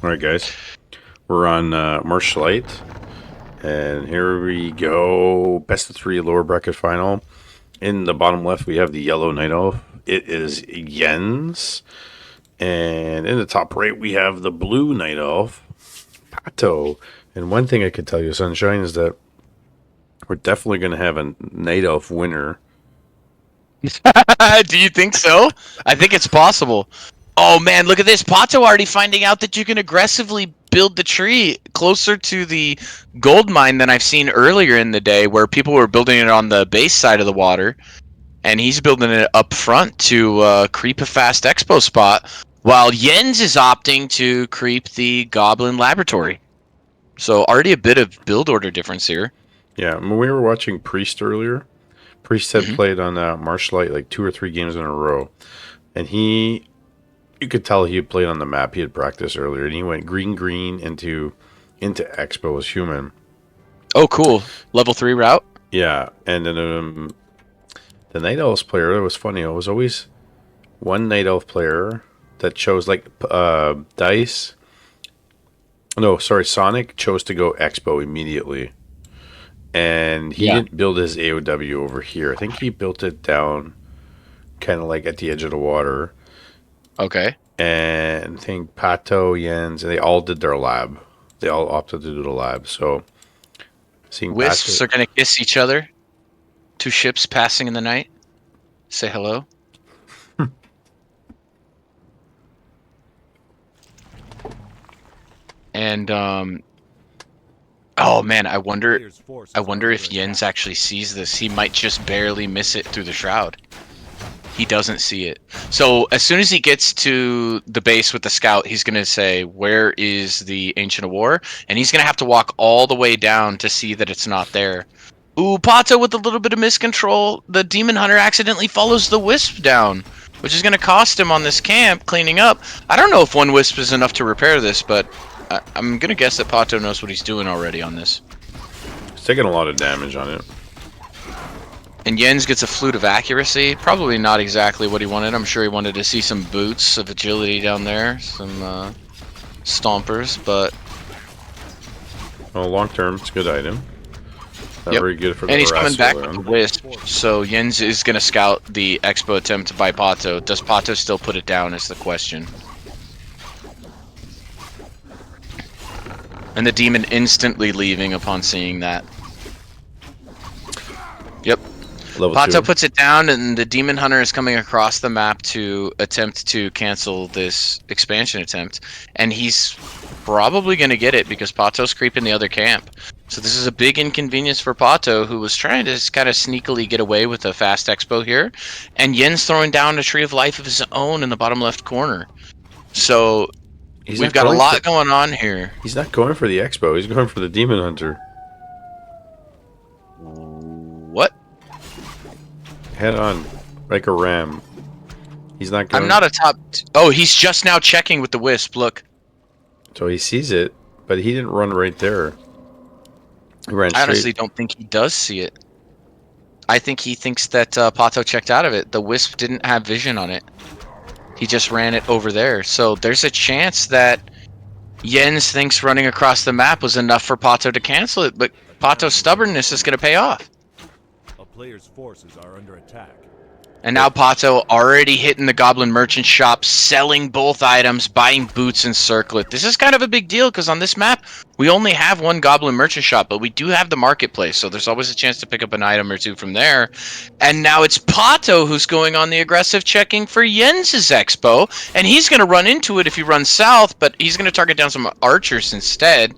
All right, guys. We're on March Light, and here we go. Best of three lower bracket final. In the bottom left, we have the yellow Night Elf. It is Jens. And in the top right, we have the blue Night Elf, Pato. And one thing I can tell you, Sunshine, is that we're definitely going to have a Night Elf winner. Do you think so? I think it's possible. Oh man, look at this. Pato already finding out that you can aggressively build the tree closer to the gold mine than I've seen earlier in the day, where people were building it on the base side of the water, and he's building it up front to creep a fast expo spot, while Jens is opting to creep the goblin laboratory. So already a bit of build order difference here. Yeah, when we were watching Priest earlier, Priest had played on Marshlight like 2 or 3 games in a row. And you could tell he had played on the map. He had practiced earlier, and he went green into Expo as human. Oh, cool. Level 3 route? Yeah, and then the Night Elves player, it was funny. It was always one Night Elf player that chose, like, Dice. No, sorry, Sonic chose to go Expo immediately. And he didn't build his AOW over here. I think he built it down kind of like at the edge of the water. Okay. And I think Pato, Jens, and they all did their lab. They all opted to do the lab. So, seeing Wisps Pato, are going to kiss each other. 2 ships passing in the night. Say hello. And oh man, I wonder if Jens actually sees this. He might just barely miss it through the shroud. He doesn't see it. So as soon as he gets to the base with the scout, he's going to say, "Where is the Ancient of War?" And he's going to have to walk all the way down to see that it's not there. Ooh, Pato with a little bit of miscontrol. The Demon Hunter accidentally follows the Wisp down, which is going to cost him on this camp cleaning up. I don't know if 1 Wisp is enough to repair this, but I'm going to guess that Pato knows what he's doing already on this. he's taking a lot of damage on it. And Jens gets a Flute of Accuracy. Probably not exactly what he wanted. I'm sure he wanted to see some boots of agility down there. Some stompers, but... Well, long term, it's a good item. Not very good for the and he's coming back round. with the Wisp. So Jens is going to scout the Expo attempt by Pato. Does Pato still put it down is the question. And the demon instantly leaving upon seeing that. Yep. Level Pato 2. puts it down, and the Demon Hunter is coming across the map to attempt to cancel this expansion attempt. And he's probably going to get it because Pato's creeping the other camp. So this is a big inconvenience for Pato, who was trying to kind of sneakily get away with a fast expo here. And Yen's throwing down a Tree of Life of his own in the bottom left corner. So we've got a lot going on here. He's not going for the Expo. He's going for the Demon Hunter. What? Head on, like a ram. He's not going. I'm not a top... Oh, he's just now checking with the Wisp, look. So he sees it, but he didn't run right there. He ran straight. I honestly don't think he does see it. I think he thinks that Pato checked out of it. The Wisp didn't have vision on it. He just ran it over there. So there's a chance that Jens thinks running across the map was enough for Pato to cancel it, but Pato's stubbornness is going to pay off. A player's forces are under attack. And now Pato already hitting the Goblin Merchant Shop, selling both items, buying boots and circlet. This is kind of a big deal because on this map, we only have 1 Goblin Merchant Shop, but we do have the marketplace, so there's always a chance to pick up an item or 2 from there. And now it's Pato who's going on the aggressive checking for Jens's Expo, and he's going to run into it if he runs south, but he's going to target down some archers instead.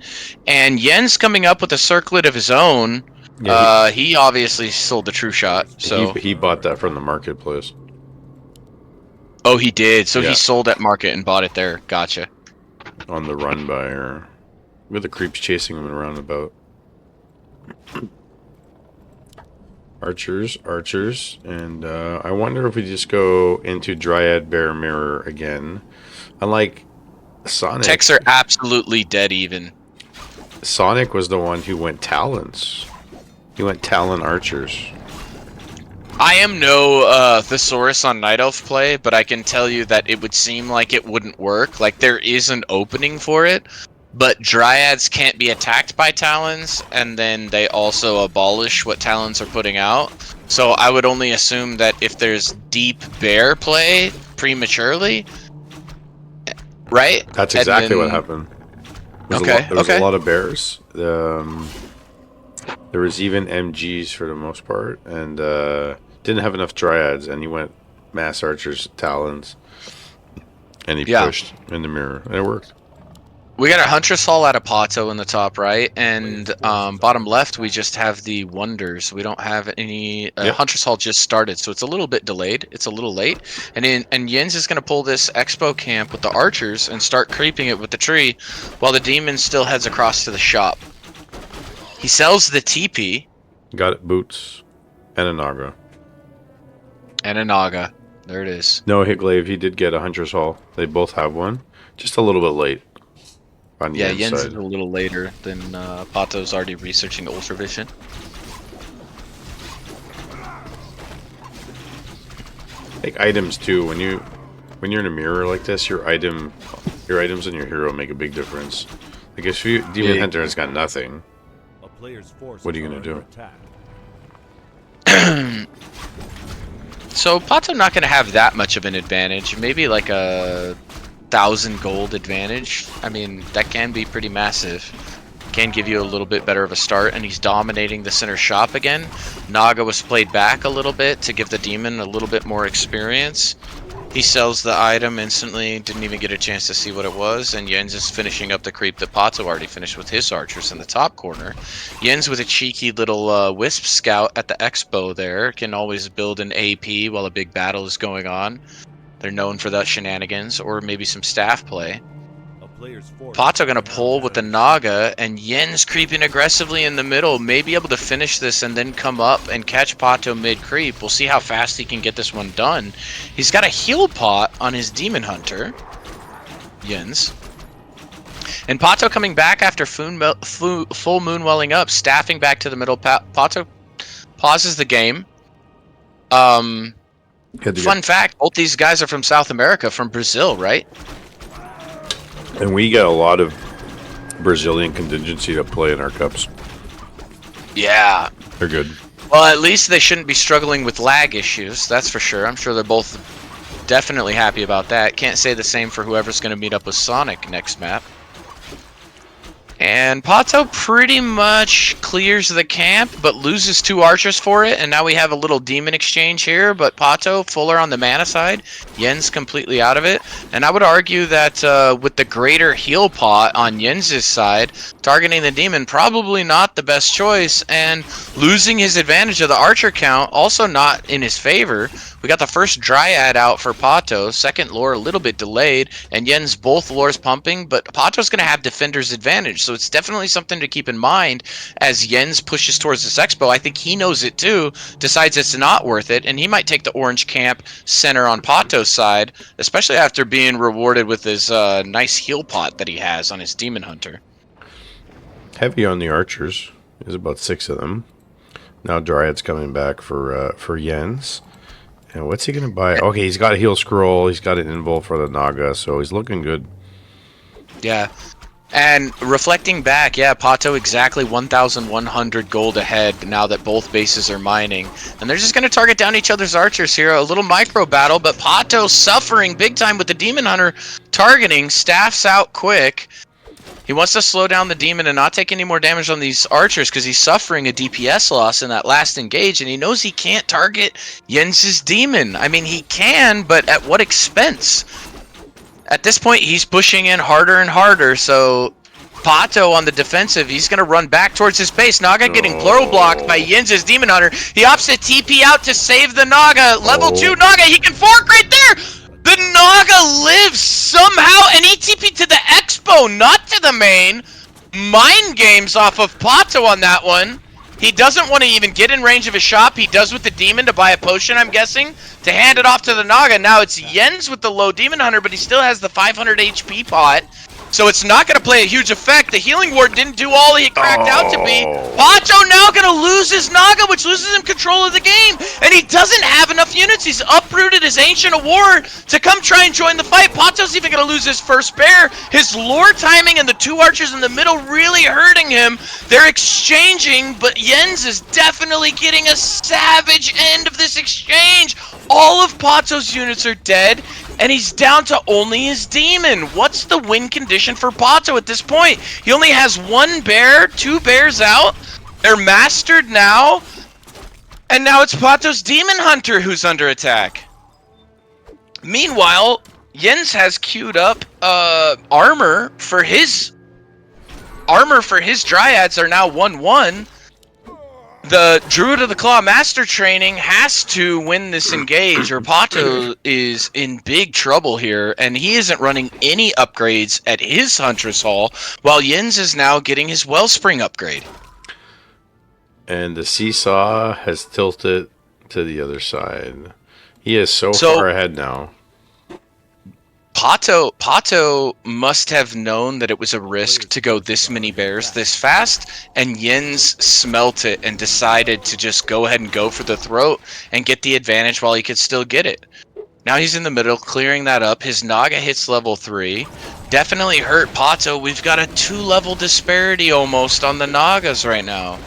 And Jens coming up with a circlet of his own. Yeah, he obviously sold the true shot. So he bought that from the marketplace. Oh, he did. So yeah. He sold at market and bought it there. Gotcha. On the run by her. With the creeps chasing him around about. Archers, and I wonder if we just go into Dryad Bear Mirror again. Unlike Sonic, techs are absolutely dead even. Sonic was the one who went Talons. He went Talon Archers. I am no thesaurus on Night Elf play, but I can tell you that it would seem like it wouldn't work. Like, there is an opening for it, but Dryads can't be attacked by Talons, and then they also abolish what Talons are putting out. So I would only assume that if there's deep bear play prematurely, right? That's exactly what happened. There was a lot of bears. There was even MGs for the most part, and didn't have enough Dryads, and he went mass archers, Talons, and he pushed in the mirror, and it worked. We got a Huntress Hall out of Pato in the top right, and bottom left we just have the Wonders. We don't have any... Huntress Hall just started, so it's a little bit delayed. It's a little late. And Jens is going to pull this Expo camp with the Archers and start creeping it with the tree, while the Demon still heads across to the shop. He sells the TP. Got it, boots, and a Naga. And a Naga. There it is. No, Hitglaive, he did get a Huntress Hall. They both have one. Just a little bit late. Yeah, Jens is a little later than Pato's already researching Ultravision. Like items too. When you're in a mirror like this, your items and your hero make a big difference. Like if Demon Hunter has got nothing, what are you gonna do? So Pato not gonna have that much of an advantage. Maybe like a 1,000 gold advantage. I mean, that can be pretty massive. Can give you a little bit better of a start, and he's dominating the center shop again. Naga was played back a little bit to give the Demon a little bit more experience. He sells the item instantly, didn't even get a chance to see what it was, and Jens is finishing up the creep that Pato already finished with his archers in the top corner. Jens with a cheeky little Wisp Scout at the Expo there, can always build an AP while a big battle is going on. They're known for that shenanigans, or maybe some staff play. Pato gonna pull with the Naga, and Jens creeping aggressively in the middle, may be able to finish this and then come up and catch Pato mid-creep. We'll see how fast he can get this one done. He's got a heal pot on his Demon Hunter, Jens. And Pato coming back after full moon welling up, staffing back to the middle. Pato pauses the game. Fun fact, both these guys are from South America, from Brazil, right? And we get a lot of Brazilian contingency to play in our cups. Yeah. They're good. Well, at least they shouldn't be struggling with lag issues, that's for sure. I'm sure they're both definitely happy about that. Can't say the same for whoever's going to meet up with Sonic next map. And Pato pretty much clears the camp, but loses 2 archers for it, and now we have a little demon exchange here, but Pato fuller on the mana side, Jens completely out of it, and I would argue that with the greater heal pot on Jens's side, targeting the demon probably not the best choice, and losing his advantage of the archer count also not in his favor. We got the first Dryad out for Pato, second lore a little bit delayed, and Jens both lores pumping, but Pato's going to have defender's advantage, so it's definitely something to keep in mind as Jens pushes towards this expo. I think he knows it too, decides it's not worth it, and he might take the orange camp center on Pato's side, especially after being rewarded with his nice heal pot that he has on his Demon Hunter. Heavy on the archers. There's about 6 of them. Now Dryad's coming back for Jens. And what's he going to buy? Okay, he's got a heal scroll. He's got an invul for the Naga, so he's looking good. Yeah. And reflecting back, yeah, Pato exactly 1,100 gold ahead now that both bases are mining. And they're just going to target down each other's archers here. A little micro battle, but Pato suffering big time with the Demon Hunter targeting. Staffs out quick. He wants to slow down the demon and not take any more damage on these archers because he's suffering a DPS loss in that last engage, and he knows he can't target Jens's demon. I mean, he can, but at what expense? At this point, he's pushing in harder and harder, so Pato on the defensive, he's going to run back towards his base. Naga getting plural blocked by Jens's Demon Hunter. He opts to TP out to save the Naga. Level 2 Naga, he can fork right there! The Naga lives somehow, and he TP'd to the Expo, not to the main. Mind games off of Pato on that one. He doesn't want to even get in range of his shop. He does with the demon to buy a potion, I'm guessing, to hand it off to the Naga. Now it's Jens with the low Demon Hunter, but he still has the 500 HP pot. so it's not going to play a huge effect. The healing ward didn't do all he cracked out to be. Oh. Pato now going to lose his Naga, which loses him control of the game, and he doesn't have enough units. He's uprooted his Ancient Award to come try and join the fight. Pato's even going to lose his first bear. His lore timing and the two archers in the middle really hurting him. They're exchanging, but Jens is definitely getting a savage end of this exchange. All of Pato's units are dead, and he's down to only his demon. What's the win condition for Pato at this point? He only has one bear, two bears out. They're mastered now, and now it's Pato's demon hunter who's under attack. Meanwhile, Jens has queued up armor for his dryads are now 1-1. The Druid of the Claw Master training has to win this engage, or Pato is in big trouble here, and he isn't running any upgrades at his Huntress Hall, while Jens is now getting his Wellspring upgrade. And the seesaw has tilted to the other side. He is so far ahead now. Pato must have known that it was a risk to go this many bears this fast, and Jens smelt it and decided to just go ahead and go for the throat and get the advantage while he could still get it. Now he's in the middle, clearing that up. His Naga hits level 3. Definitely hurt Pato. We've got a 2-level disparity almost on the Nagas right now.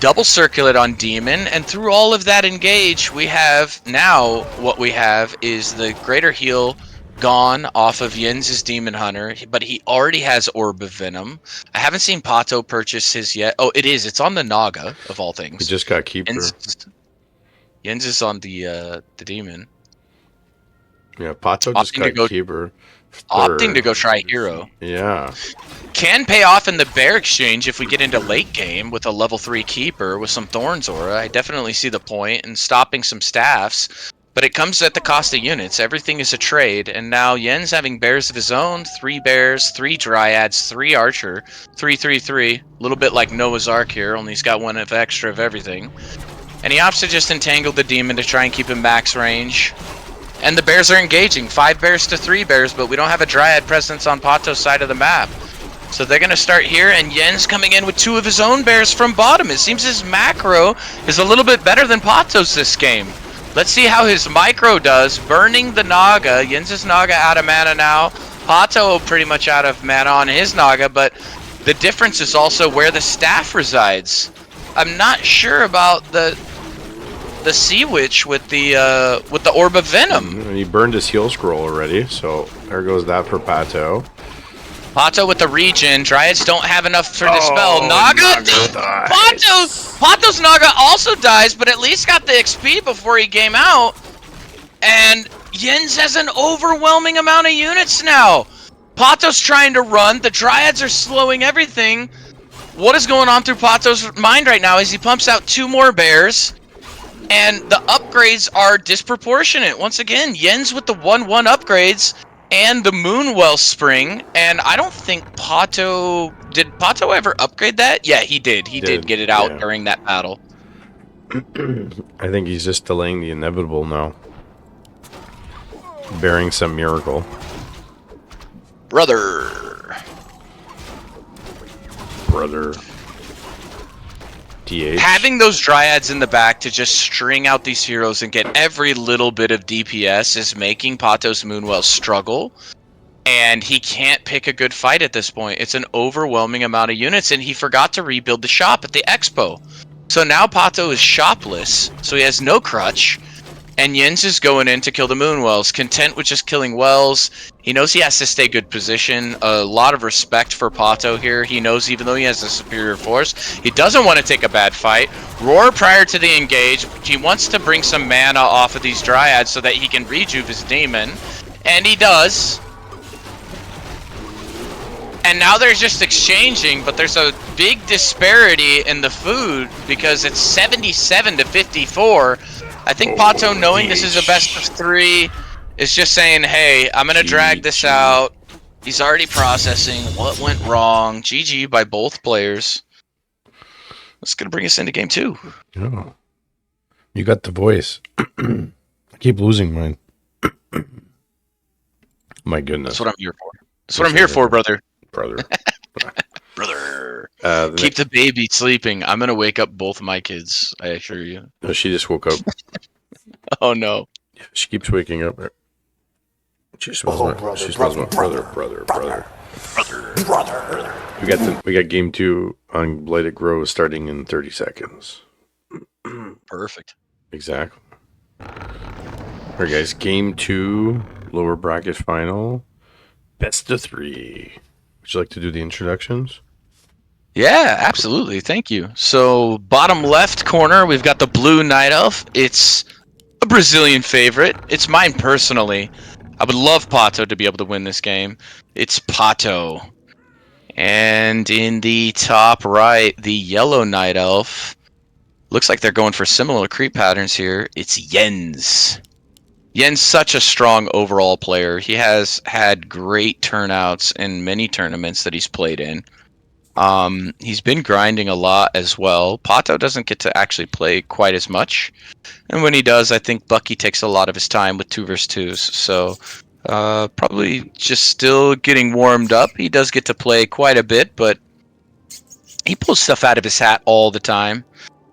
Double circulate on Demon, and through all of that engage, we have now what we have is the greater heal gone off of Jens's Demon Hunter, but he already has Orb of Venom. I haven't seen Pato purchase his yet. Oh, it is. It's on the Naga of all things. He just got Keeper. Jens is on the Demon. Yeah, Pato just got Keeper. Opting to go try Hero. Yeah. Can pay off in the bear exchange if we get into late game with a level 3 Keeper with some Thorns Aura. I definitely see the point in stopping some staffs, but it comes at the cost of units. Everything is a trade, and now Jens having bears of his own, 3 bears, 3 dryads, 3 archer, 3-3-3, a little bit like Noah's Ark here, only he's got one of extra of everything. And he opts to just entangle the demon to try and keep him max range. And the bears are engaging, 5 bears to 3 bears, but we don't have a dryad presence on Pato's side of the map. So they're going to start here, and Jens coming in with 2 of his own bears from bottom. It seems his macro is a little bit better than Pato's this game. Let's see how his micro does, burning the Naga. Jens's Naga out of mana now. Pato pretty much out of mana on his Naga, but the difference is also where the staff resides. I'm not sure about the Sea Witch with the Orb of Venom. He burned his heal scroll already, so there goes that for Pato. Pato with the regen. Dryads don't have enough for the spell. Naga Pato's Naga also dies, but at least got the XP before he came out. And Jens has an overwhelming amount of units now. Pato's trying to run. The Dryads are slowing everything. What is going on through Pato's mind right now is he pumps out 2 more bears. And the upgrades are disproportionate. Once again, Jens with the 1-1 upgrades and the Moonwell Spring. And I don't think Pato... Did Pato ever upgrade that? Yeah, he did. He did get it out during that battle. I think he's just delaying the inevitable now. Bearing some miracle. Brother. Having those Dryads in the back to just string out these heroes and get every little bit of DPS is making Pato's Moonwell struggle. And he can't pick a good fight at this point. It's an overwhelming amount of units, and he forgot to rebuild the shop at the expo. So now Pato is shopless, so he has no crutch. And Jens is going in to kill the Moonwells, content with just killing Wells. He knows he has to stay good position. A lot of respect for Pato here. He knows even though he has a superior force, he doesn't want to take a bad fight. Roar prior to the engage. He wants to bring some mana off of these Dryads so that he can rejuve his demon. And he does. And now they're just exchanging, but there's a big disparity in the food because it's 77 to 54. I think Pato, knowing this is a best of 3, is just saying, hey, I'm going to drag this out. He's already processing what went wrong. GG by both players. That's going to bring us into game 2. Oh. You got the voice. I keep losing mine. My goodness. That's what I'm here for. That's what I'm here for, brother. Brother. Brother. Keep the baby sleeping. I'm going to wake up both of my kids, I assure you. No, she just woke up. Oh, no. She keeps waking up. She smells my brother. We got game 2 on Blighted Grove starting in 30 seconds. Perfect. Exactly. All right, guys. Game 2, lower bracket final, best of 3. Would you like to do the introductions? Yeah, absolutely. Thank you. So, bottom left corner, we've got the blue Night Elf. It's a Brazilian favorite. It's mine personally. I would love Pato to be able to win this game. It's Pato. And in the top right, the yellow Night Elf. Looks like they're going for similar creep patterns here. It's Jens. Jens such a strong overall player. He has had great turnouts in many tournaments that he's played in. He's been grinding a lot as well. Pato doesn't get to actually play quite as much. And when he does, I think Bucky takes a lot of his time with 2 versus 2s. So probably just still getting warmed up. He does get to play quite a bit, but he pulls stuff out of his hat all the time.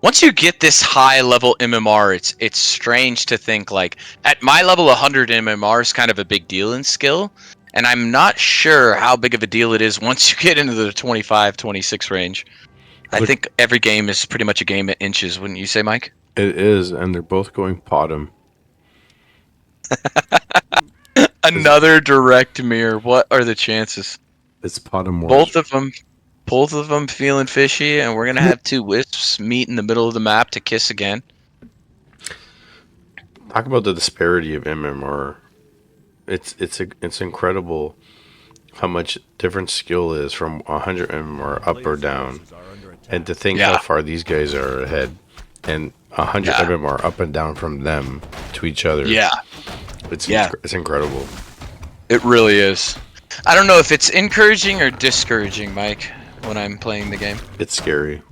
Once you get this high level MMR, it's strange to think like at my level 100 MMR is kind of a big deal in skill. And I'm not sure how big of a deal it is once you get into the 25, 26 range. I think every game is pretty much a game at inches, wouldn't you say, Mike? It is, and they're both going bottom. Another direct mirror. What are the chances? It's bottom wars. Both of them feeling fishy, and we're gonna have 2 wisps meet in the middle of the map to kiss again. Talk about the disparity of MMR. It's incredible how much different skill is from 100 MMR up or down, and to think how far these guys are ahead, and 100 MMR up and down from them to each other. It's incredible. It really is. I don't know if it's encouraging or discouraging, Mike, when I'm playing the game. It's scary.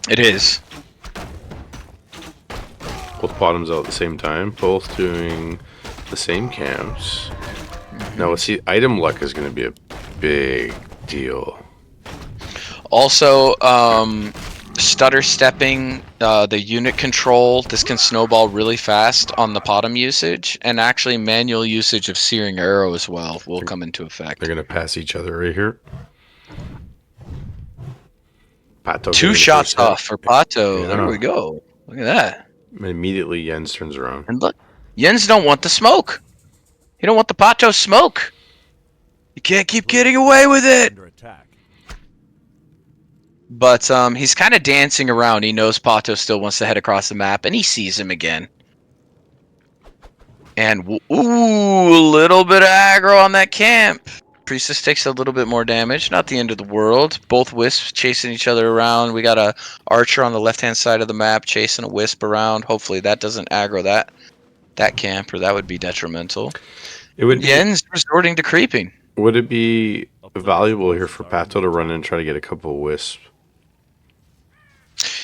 It is. Both bottoms out at the same time, both doing the same camps. Now, see, item luck is going to be a big deal. Also, stutter stepping, the unit control, this can snowball really fast on the bottom usage, and actually manual usage of Searing Arrow as well will come into effect. They're going to pass each other right here. Pato 2 shots off for Pato. Yeah. There we go. Look at that. And immediately Jens turns around. And look, Jens don't want the smoke. He don't want the Pato smoke. You can't keep getting away with it. But he's kind of dancing around. He knows Pato still wants to head across the map, and he sees him again. And ooh, a little bit of aggro on that camp. Priestess takes a little bit more damage. Not the end of the world. Both wisps chasing each other around. We got a archer on the left-hand side of the map chasing a wisp around. Hopefully that doesn't aggro that camp, or that would be detrimental. It would be, Jens resorting to creeping. Would it be valuable here for Pato to run in and try to get a couple of wisps?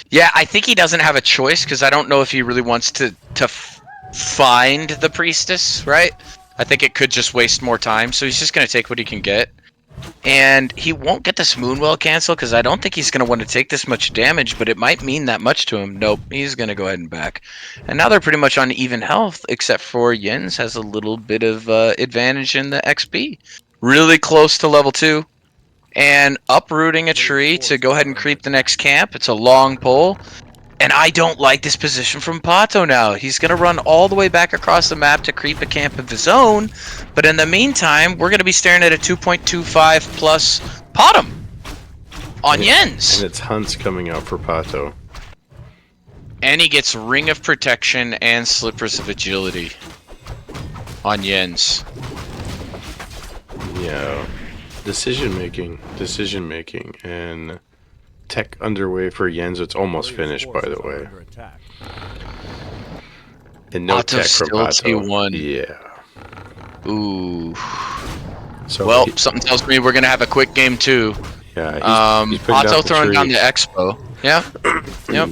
Yeah, I think he doesn't have a choice, because I don't know if he really wants to find the priestess, right? I think it could just waste more time, so he's just going to take what he can get. And he won't get this Moonwell cancel, because I don't think he's going to want to take this much damage, but it might mean that much to him. Nope, he's going to go ahead and back. And now they're pretty much on even health, except for Jens has a little bit of advantage in the XP. Really close to level 2. And uprooting a tree to go ahead and creep the next camp. It's a long pull. And I don't like this position from Pato now. He's going to run all the way back across the map to creep a camp of his own. But in the meantime, we're going to be staring at a 2.25 plus bottom on Jens. And it's Hunts coming out for Pato. And he gets Ring of Protection and Slippers of Agility on Jens. Yeah. Decision making, and tech underway for Jens. It's almost finished, by the way. And no tech from Pato. T1. Yeah. Ooh. So well, something tells me we're gonna have a quick game too. Yeah. He's Pato throwing down the expo. Yeah. Yep.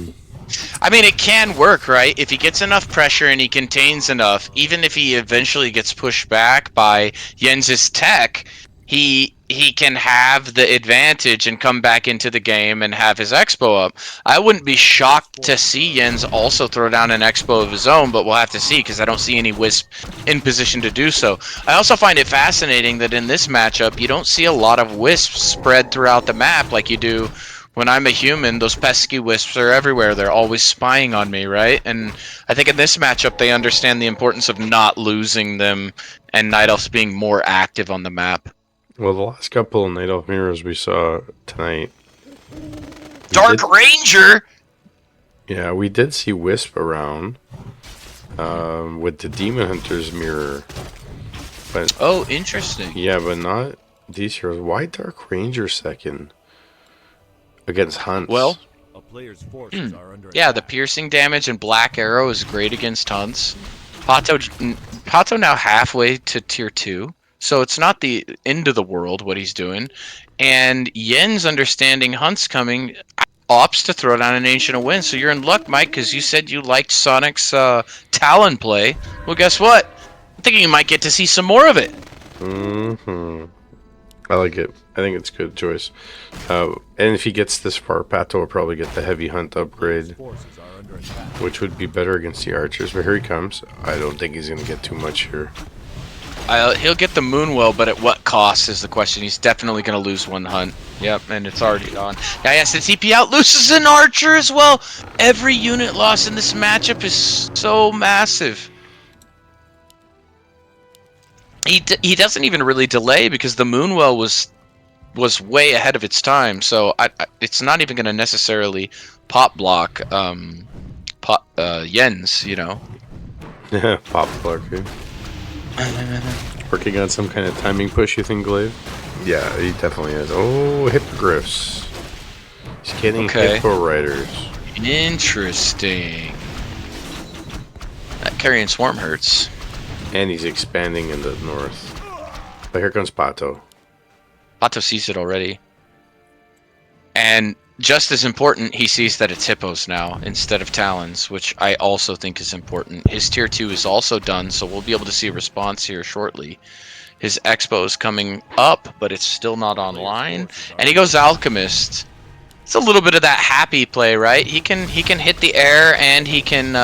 I mean, it can work, right? If he gets enough pressure and he contains enough, even if he eventually gets pushed back by Jens's tech, he can have the advantage and come back into the game and have his expo up. I wouldn't be shocked to see Jens also throw down an expo of his own, but we'll have to see because I don't see any Wisp in position to do so. I also find it fascinating that in this matchup, you don't see a lot of Wisps spread throughout the map like you do when I'm a human. Those pesky Wisps are everywhere. They're always spying on me, right? And I think in this matchup, they understand the importance of not losing them and Night Elves being more active on the map. Well, the last couple of Night Elf mirrors we saw tonight. Dark Ranger! Yeah, we did see Wisp around with the Demon Hunter's mirror. But, oh, interesting. Yeah, but not these heroes. Why Dark Ranger second against Hunts? Well, A player's forces are under yeah, the attack. piercing damage and Black Arrow is great against Hunts. Pato now halfway to tier 2. So it's not the end of the world what he's doing. And Yen's understanding Hunt's coming, opts to throw down an Ancient of Wind. So you're in luck, Mike, because you said you liked Sonic's Talon play. Well, guess what? I'm thinking you might get to see some more of it. Mm-hmm. I like it. I think it's a good choice. And if he gets this far, Pato will probably get the Heavy Hunt upgrade, Forces are under attack. which would be better against the archers. But here he comes. I don't think he's going to get too much here. He'll get the Moonwell, but at what cost is the question. He's definitely going to lose one Hunt. Yep, and it's already on. Yeah, yes, the TP out loses an Archer as well. Every unit loss in this matchup is so massive. He doesn't even really delay because the Moonwell was way ahead of its time. So it's not even going to necessarily pop block Jens, you know. Yeah, pop block. Working on some kind of timing push, you think, Glaive? Yeah, he definitely is. Oh, Hippogriffs. He's getting Hippo Riders. Interesting. That carrying Swarm hurts. And he's expanding in the north. But here comes Pato. Pato sees it already. And just as important, he sees that it's Hippos now instead of Talons, which I also think is important. His tier 2 is also done, so we'll be able to see a response here shortly. His Expo is coming up, but it's still not online. And he goes Alchemist. It's a little bit of that happy play, right? He can hit the air and he can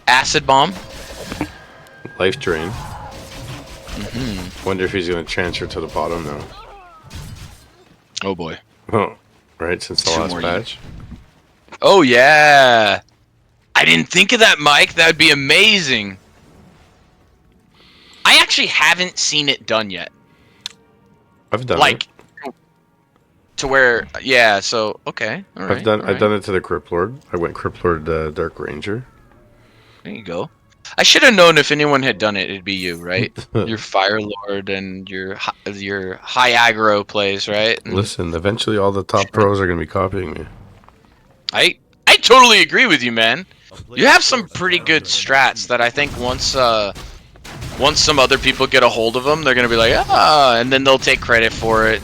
Acid Bomb. Life Drain. Wonder if he's going to transfer to the bottom now. Oh boy. Oh, right, since the last patch. Oh yeah. I didn't think of that, Mike. That would be amazing. I actually haven't seen it done yet. I've done like, it. To where, yeah, so, okay. All right, I've done it to the Crypt Lord. I went Crypt Lord Dark Ranger. There you go. I should have known if anyone had done it, it'd be you, right? Your Fire Lord and your high aggro plays, right? And listen, eventually all the top pros are going to be copying me. I totally agree with you, man. You have some pretty good strats that I think once some other people get a hold of them, they're gonna be like, and then they'll take credit for it.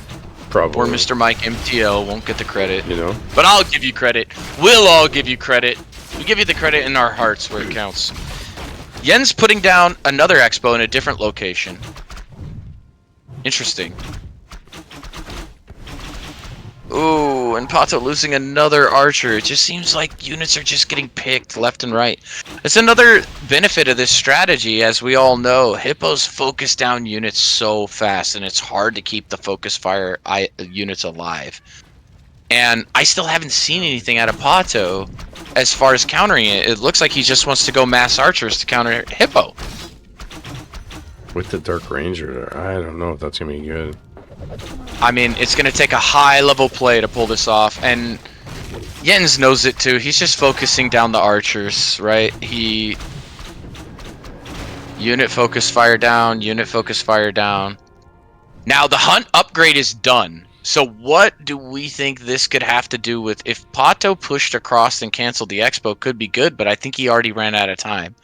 Probably. Or Mr. Mike MTL won't get the credit. You know? But I'll give you credit. We'll all give you credit. We give you the credit in our hearts where it counts. Yen's putting down another expo in a different location. Interesting. Ooh, and Pato losing another archer. It just seems like units are just getting picked left and right. It's another benefit of this strategy, as we all know. Hippos focus down units so fast, and it's hard to keep the focus fire units alive. And I still haven't seen anything out of Pato as far as countering it. It looks like he just wants to go mass archers to counter Hippo. With the Dark Ranger, I don't know if that's going to be good. I mean, it's going to take a high-level play to pull this off, and Jens knows it too. He's just focusing down the archers, right? Unit focus fire down, unit focus fire down. Now, the hunt upgrade is done. So what do we think this could have to do with... If Pato pushed across and canceled the expo, could be good, but I think he already ran out of time.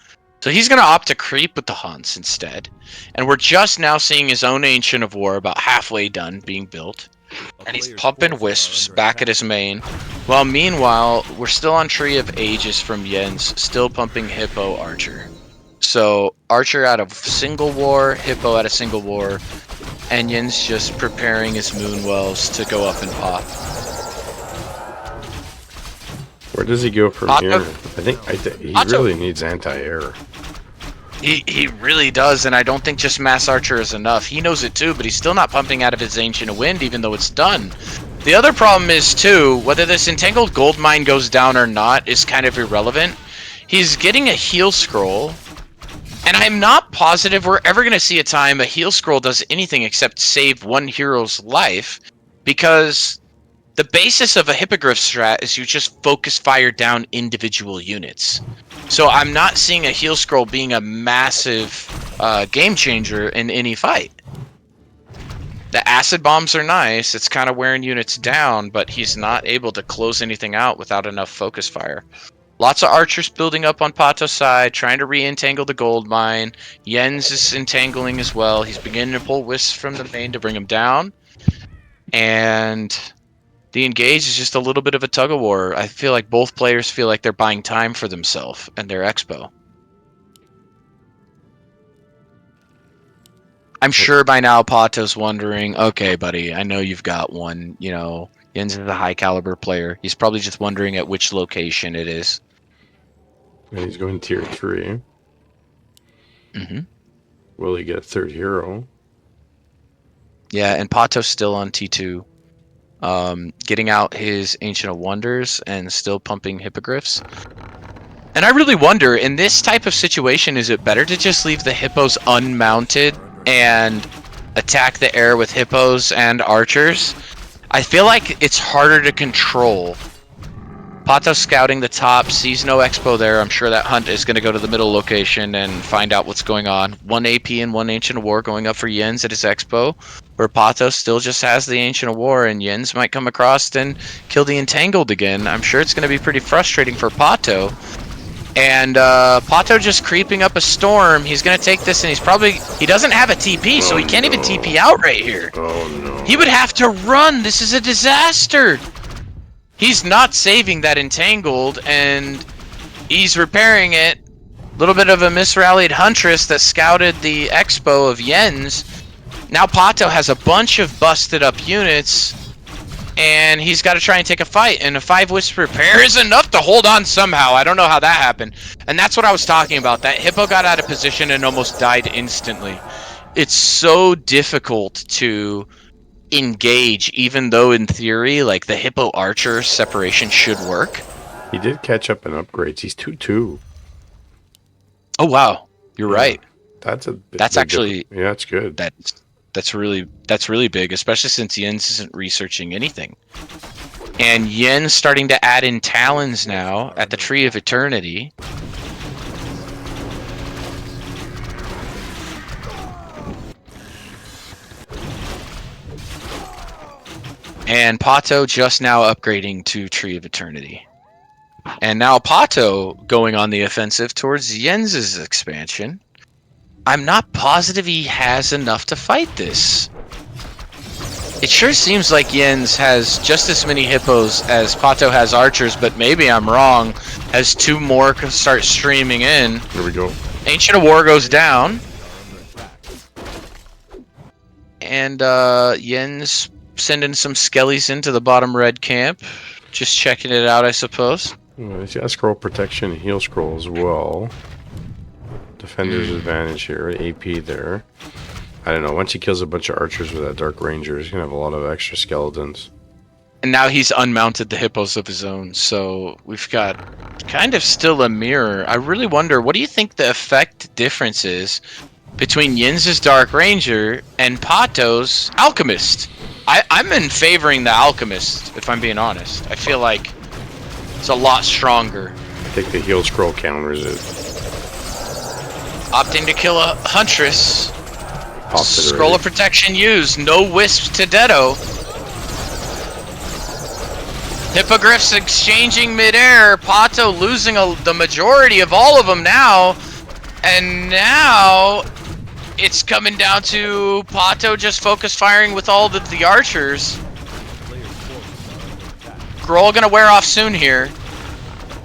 So he's going to opt to creep with the hunts instead. And we're just now seeing his own Ancient of War about halfway done being built. And he's pumping wisps back at his main. Well, meanwhile, we're still on Tree of Ages from Jens, still pumping Hippo Archer. So Archer out of single war, Hippo out of single war, and Jens just preparing his moon wells to go up and pop. Where does he go from Pato? here? I think he Pato. really needs anti-air. He really does, and I don't think just Mass Archer is enough. He knows it too, but he's still not pumping out of his Ancient of Wind, even though it's done. The other problem is, too, whether this Entangled Gold Mine goes down or not is kind of irrelevant. He's getting a heal scroll, and I'm not positive we're ever going to see a time a heal scroll does anything except save one hero's life, because the basis of a Hippogriff strat is you just focus fire down individual units. So I'm not seeing a heal scroll being a massive game changer in any fight. The acid bombs are nice, it's kind of wearing units down, but he's not able to close anything out without enough focus fire. Lots of archers building up on Pato's side, trying to re-entangle the gold mine. Jens is entangling as well. He's beginning to pull wisps from the main to bring him down. And the engage is just a little bit of a tug of war. I feel like both players feel like they're buying time for themselves and their expo. I'm sure by now Pato's wondering, okay, buddy, I know you've got one, you know, Jens is a high caliber player. He's probably just wondering at which location it is. And he's going tier 3. Mm-hmm. Will he get third hero? Yeah, and Pato's still on T2. Getting out his Ancient of Wonders and still pumping Hippogriffs. And I really wonder, in this type of situation, is it better to just leave the Hippos unmounted and attack the air with Hippos and Archers? I feel like it's harder to control. Pato scouting the top, sees no expo there. I'm sure that hunt is going to go to the middle location and find out what's going on. 1 AP and 1 Ancient of War going up for Jens at his expo, where Pato still just has the Ancient of War, and Jens might come across and kill the Entangled again. I'm sure it's going to be pretty frustrating for Pato. And Pato just creeping up a storm. He's going to take this, and he doesn't have a TP, so he can't even TP out right here. Oh no. He would have to run. This is a disaster. He's not saving that Entangled, and he's repairing it. A little bit of a misrallied Huntress that scouted the expo of Jens. Now Pato has a bunch of busted up units, and he's got to try and take a fight, and a 5 wisp repair is enough to hold on somehow. I don't know how that happened. And that's what I was talking about. That Hippo got out of position and almost died instantly. It's so difficult to engage, even though in theory, like, the Hippo Archer separation should work. He did catch up in upgrades. He's 2-2. Oh wow, you're right. That's actually yeah, that's good. That's really big, especially since Jens isn't researching anything. And Jens starting to add in Talons now at the Tree of Eternity. And Pato just now upgrading to Tree of Eternity. And now Pato going on the offensive towards Jens's expansion. I'm not positive he has enough to fight this. It sure seems like Jens has just as many hippos as Pato has archers, but maybe I'm wrong. As 2 more start streaming in. Here we go. Ancient of War goes down. And Jens sending some skellies into the bottom red camp. Just checking it out, I suppose. Well, he's got scroll protection and heal scroll as well. Defender's advantage here. AP there. I don't know. Once he kills a bunch of archers with that Dark Ranger, he's going to have a lot of extra skeletons. And now he's unmounted the hippos of his own, so we've got kind of still a mirror. I really wonder, what do you think the effect difference is between Jens's Dark Ranger and Pato's Alchemist? I'm in favoring the Alchemist, if I'm being honest. I feel like it's a lot stronger. I think the heal scroll counters it. Opting to kill a Huntress. Pops it Scroll already. of Protection used. No wisps to Deado. Hippogriffs exchanging midair. Pato losing the majority of all of them now. And now it's coming down to Pato just focus firing with all the archers. scroll gonna wear off soon here.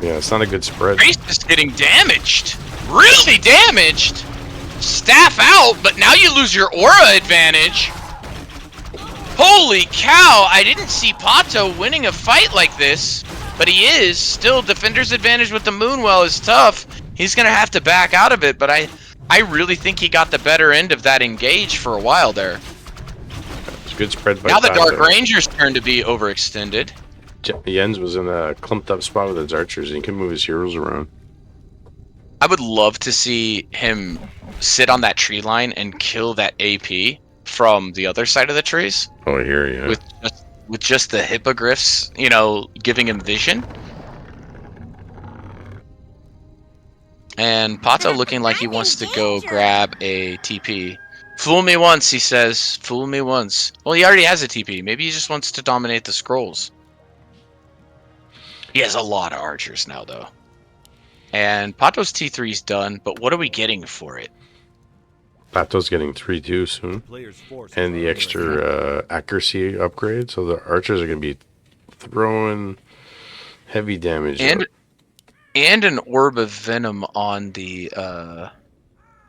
Yeah, it's not a good spread. Priest is getting damaged. Really damaged. Staff out, but now you lose your aura advantage. Holy cow, I didn't see Pato winning a fight like this, but he is. Still, defender's advantage with the Moonwell is tough. He's going to have to back out of it, but I really think he got the better end of that engage for a while there. It's a good spread by now the Pato. Dark Ranger's turn to be overextended. Jens was in a clumped up spot with his archers, and he can move his heroes around. I would love to see him sit on that tree line and kill that AP from the other side of the trees. Oh, here, yeah. With just the hippogriffs, you know, giving him vision. And Pato looking like he wants to go grab a TP. Fool me once, he says. Fool me once. Well, he already has a TP. Maybe he just wants to dominate the scrolls. He has a lot of archers now, though. And Pato's T3's done, but what are we getting for it? Pato's getting 3-2 soon. And the extra accuracy upgrade, so the archers are going to be throwing heavy damage. And an orb of venom on the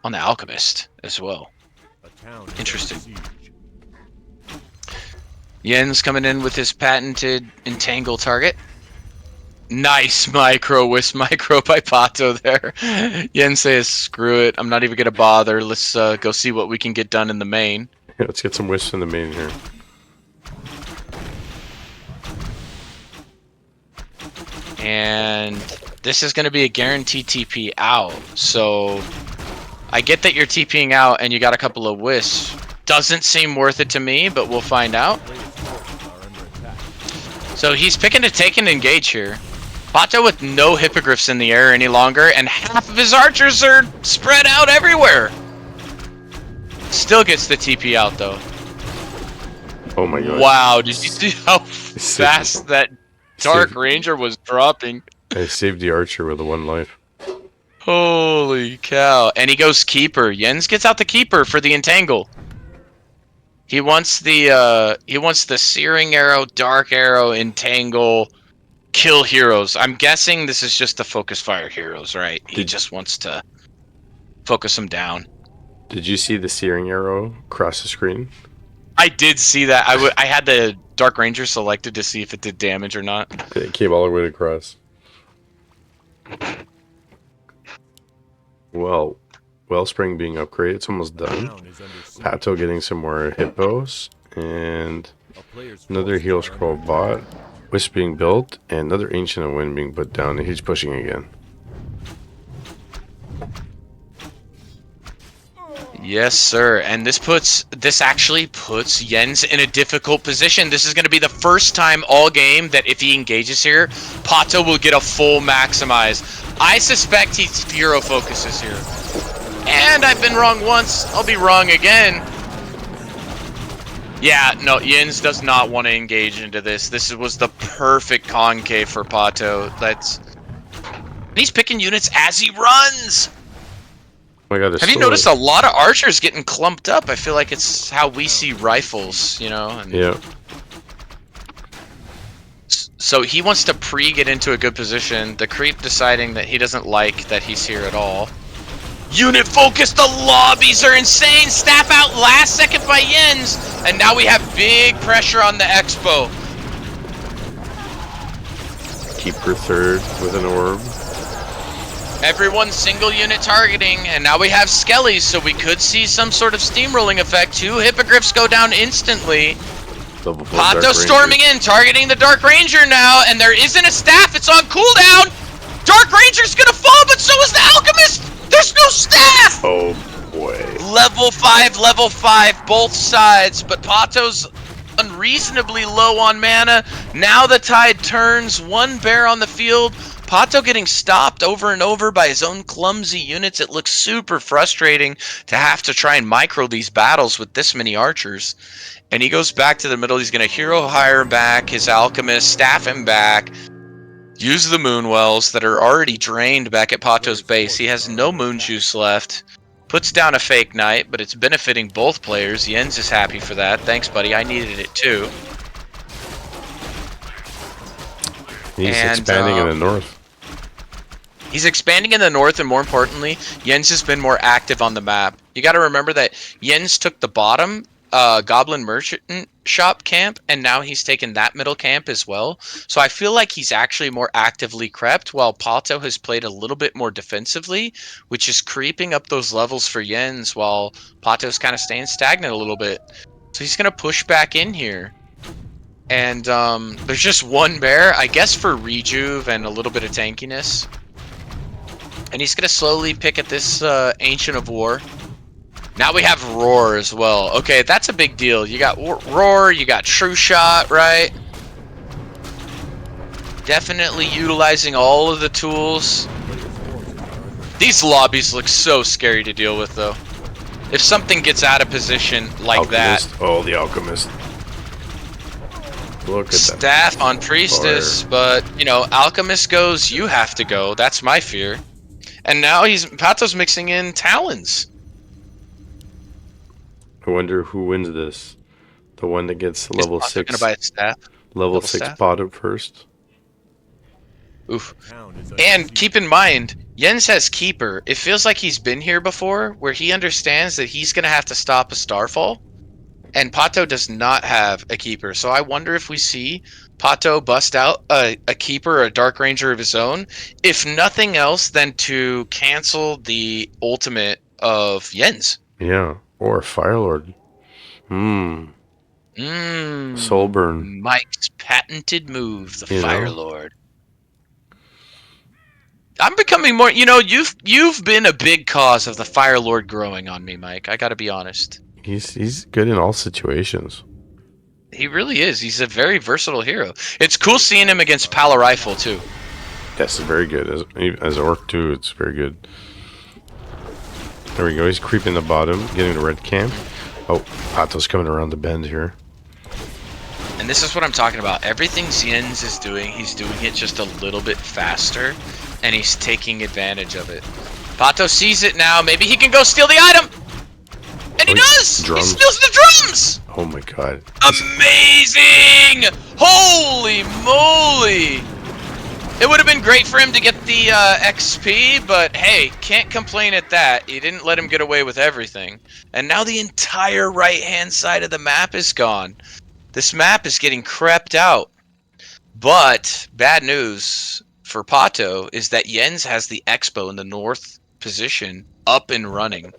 alchemist as well. Interesting. Yen's coming in with his patented entangle target. Nice micro wisp micro by Pato there. Yen says, screw it. I'm not even going to bother. Let's go see what we can get done in the main. Yeah, let's get some wisps in the main here. And this is going to be a guaranteed TP out. So I get that you're TPing out and you got a couple of wisps. Doesn't seem worth it to me, but we'll find out. So he's picking to take and engage here. Pato with no hippogriffs in the air any longer, and half of his archers are spread out everywhere. Still gets the TP out, though. Oh my god. Wow, did you see how fast that Dark Ranger was dropping? I saved the archer with a 1 life. Holy cow. And he goes Keeper. Jens gets out the Keeper for the Entangle. He wants the Searing Arrow, Dark Arrow, Entangle, kill heroes. I'm guessing this is just the Focus Fire heroes, right? He just wants to focus them down. Did you see the Searing Arrow cross the screen? I did see that. I had the Dark Ranger selected to see if it did damage or not. It came all the way across. Well, Wellspring being upgraded, it's almost done. Pato getting some more hippos, and another heal scroll bot. Wisp being built, and another Ancient of Wind being put down, and he's pushing again. Yes, sir. And this actually puts Jens in a difficult position. This is going to be the first time all game that if he engages here, Pato will get a full maximize. I suspect he hero focuses here. And I've been wrong once. I'll be wrong again. Yeah, no, Jens does not want to engage into this. This was the perfect concave for Pato. And he's picking units as he runs. Oh my god, have you noticed a lot of archers getting clumped up? I feel like it's how we see rifles, you know? And yeah. so he wants to get into a good position. The creep deciding that he doesn't like that he's here at all. Unit focus, the lobbies are insane. Staff out last second by Jens. And now we have big pressure on the Expo. Keeper third with an orb. Everyone single unit targeting, and now we have Skellies, so we could see some sort of steamrolling effect. 2 hippogriffs go down instantly. Pato storming in, targeting the Dark Ranger now, and there isn't a staff, it's on cooldown. Dark Ranger's gonna fall, but so is the Alchemist! There's no staff! Oh boy. Level 5, both sides, but Pato's unreasonably low on mana. Now the tide turns, 1 bear on the field. Pato getting stopped over and over by his own clumsy units. It looks super frustrating to have to try and micro these battles with this many archers. And he goes back to the middle. He's going to hero hire back his alchemist, staff him back, use the moonwells that are already drained back at Pato's base. He has no moon juice left. Puts down a fake knight, but it's benefiting both players. Jens is happy for that. Thanks, buddy. I needed it too. He's And, expanding in the north. He's expanding in the north, and more importantly, Jens has been more active on the map. You got to remember that Jens took the bottom Goblin Merchant Shop camp, and now he's taken that middle camp as well. So I feel like he's actually more actively crept, while Pato has played a little bit more defensively, which is creeping up those levels for Jens, while Pato's kind of staying stagnant a little bit. So he's going to push back in here. And there's just one bear, I guess for rejuve and a little bit of tankiness. And he's going to slowly pick at this Ancient of War. Now we have Roar as well. Okay, that's a big deal. You got Roar, you got True Shot, right? Definitely utilizing all of the tools. These lobbies look so scary to deal with, though. If something gets out of position like Alchemist. that... Oh, the Alchemist. Look at that. Staff on Priestess, but, you know, Alchemist goes, you have to go. That's my fear. And now Pato's mixing in Talons. I wonder who wins this. The one that gets level 6. Gonna buy a staff. Level 6 staff? pot up first. Oof. Town is under And siege. keep in mind, Jens has Keeper. It feels like he's been here before, where he understands that he's gonna have to stop a Starfall. And Pato does not have a Keeper. So I wonder if we see Pato bust out a Keeper or a Dark Ranger of his own, if nothing else than to cancel the ultimate of Jens. Yeah. Or Firelord. Soulburn. Mike's patented move, the You know? Fire Lord. I'm becoming more, you know, you've been a big cause of the Fire Lord growing on me, Mike. I gotta be honest. He's good in all situations. He really is. He's a very versatile hero. It's cool seeing him against Pala Rifle, too. Yes, very good. As Orc too, it's very good. There we go. He's creeping the bottom, getting the red camp. Oh, Pato's coming around the bend here. And this is what I'm talking about. Everything Jens is doing, he's doing it just a little bit faster, and he's taking advantage of it. Pato sees it now. Maybe he can go steal the item. And he does! Drums. He steals the drums! Oh my god. Amazing! Holy moly! It would have been great for him to get the XP, but hey, can't complain at that. He didn't let him get away with everything. And now the entire right-hand side of the map is gone. This map is getting crept out. But bad news for Pato is that Jens has the Expo in the north position up and running.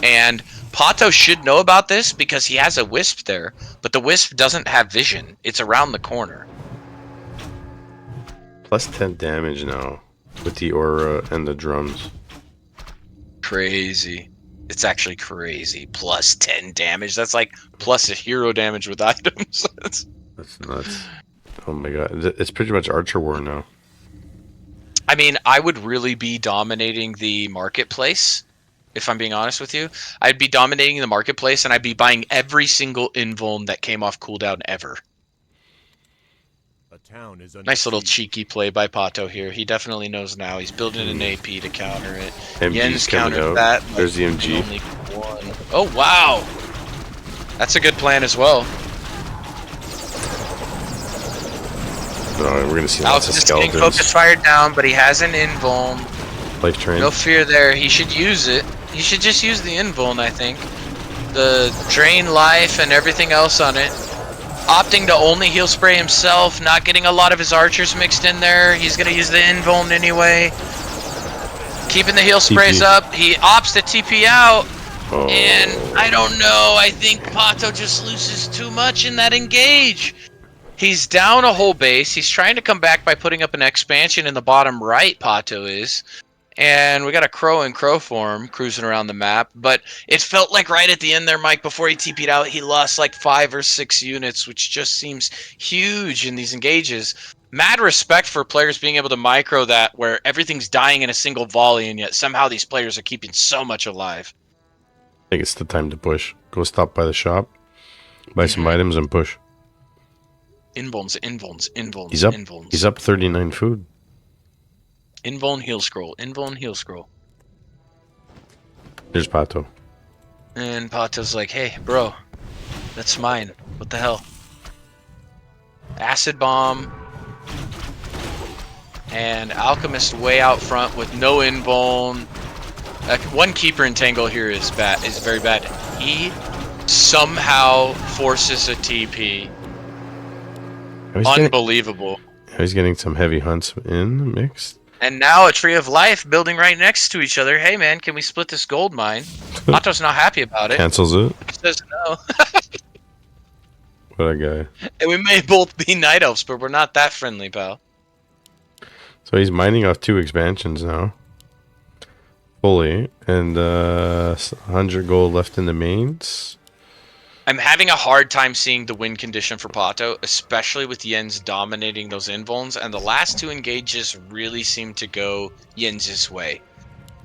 And Pato should know about this because he has a Wisp there, but the Wisp doesn't have vision. It's around the corner. Plus 10 damage now with the aura and the drums. Crazy. It's actually crazy. Plus 10 damage. That's like plus a hero damage with items. That's nuts. Oh my god. It's pretty much Archer War now. I mean, I would really be dominating the marketplace, if I'm being honest with you. I'd be dominating the marketplace, and I'd be buying every single invuln that came off cooldown ever. A town is under Nice little siege. cheeky play by Pato here. He definitely knows now. He's building an AP to counter it. MG's Jens coming countered out. that. There's the in MG. only one. Oh, wow! That's a good plan as well. We're gonna see Alex lots of is getting skeletons. focus fired down, but he has an invuln. Life Train. No fear there. He should use it. He should just use the invuln, I think. The drain life and everything else on it. Opting to only heal spray himself, not getting a lot of his archers mixed in there. He's gonna use the invuln anyway. Keeping the heal sprays TP. up. He opts to TP out. Oh. And I don't know. I think Pato just loses too much in that engage. He's down a whole base. He's trying to come back by putting up an expansion in the bottom right, Pato is. And we got a Crow in Crow form cruising around the map. But it felt like right at the end there, Mike, before he TP'd out, he lost like 5 or 6 units, which just seems huge in these engages. Mad respect for players being able to micro that where everything's dying in a single volley, and yet somehow these players are keeping so much alive. I think it's the time to push. Go stop by the shop, buy some items, and push. Invulns, invulns, invulns, He's up. invulns. He's up 39 food. Invuln heal scroll, invuln heal scroll. There's Pato. And Pato's like, hey, bro, that's mine. What the hell? Acid bomb. And Alchemist way out front with no invuln. One keeper entangle here is bad. Is very bad. He somehow forces a TP. Unbelievable. He's getting some heavy hunts in mixed. And now a Tree of Life building right next to each other. Hey man, can we split this gold mine? Pato's not happy about it. Cancels it. He says no. What a guy. And we may both be Night Elves, but we're not that friendly, pal. So he's mining off 2 expansions now. Fully. And 100 gold left in the mains. I'm having a hard time seeing the win condition for Pato, especially with Jens dominating those invulns, and the last 2 engages really seem to go Jens' way.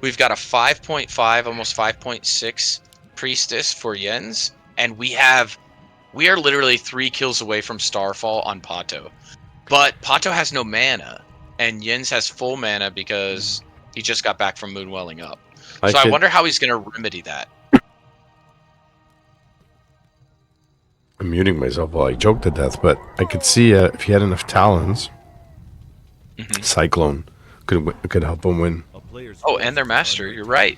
We've got a 5.5, almost 5.6 Priestess for Jens, and we are literally 3 kills away from Starfall on Pato. But Pato has no mana, and Jens has full mana because he just got back from Moonwelling up. So I wonder how he's going to remedy that. I'm muting myself while I joke to death, but I could see if he had enough talons, Cyclone could help him win. Oh, and their master, you're right.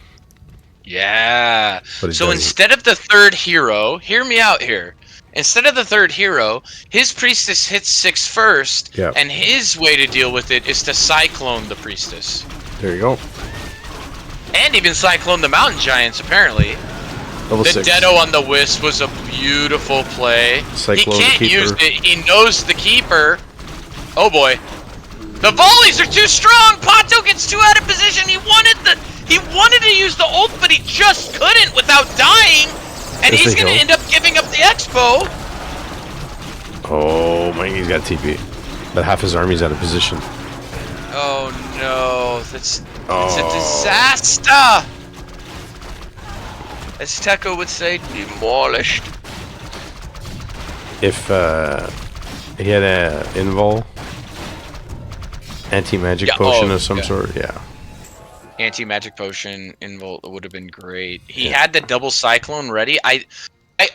Yeah. So doesn't. Instead of the 3rd hero, hear me out here. Instead of the 3rd hero, his priestess hits 6 first, and his way to deal with it is to cyclone the priestess. There you go. And even cyclone the mountain giants, apparently. Level the 6. Dedo on the Wisp was a beautiful play. Cyclone he can't keeper. use it. He knows the keeper. Oh boy. The volleys are too strong. Pato gets too out of position. He wanted to use the ult, but he just couldn't without dying. And he's going to end up giving up the expo. Oh my, he's got TP. But half his army's out of position. Oh no. It's a disaster. As Teko would say, demolished. If he had a invul, anti-magic potion of some sort, Anti-magic potion invul would have been great. He had the double cyclone ready. I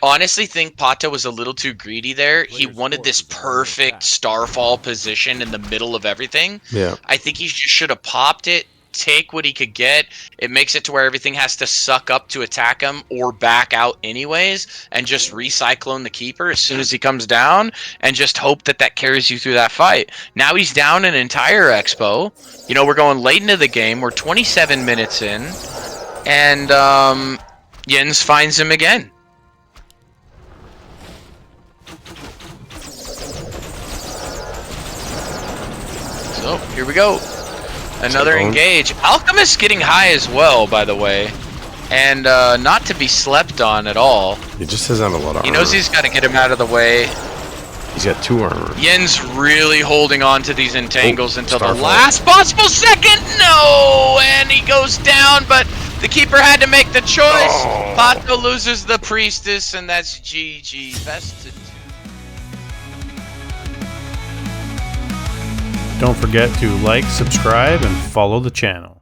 honestly think Pato was a little too greedy there. He wanted this perfect Starfall position in the middle of everything. Yeah. I think he just should have popped it, take what he could get. It makes it to where everything has to suck up to attack him or back out anyways, and just recyclone the keeper as soon as he comes down and just hope that that carries you through that fight. Now he's down an entire expo. You know, we're going late into the game. We're 27 minutes in, and Jens finds him again. So here we go. Another engage. Alchemist getting high as well, by the way. And not to be slept on at all. He just has on a lot of armor. He knows he's got to get him out of the way. He's got 2 armor. Yen's really holding on to these entangles until Starfall. the last possible second. No! And he goes down, but the keeper had to make the choice. Oh. Pato loses the priestess, and that's GG. Best to... Don't forget to like, subscribe, and follow the channel.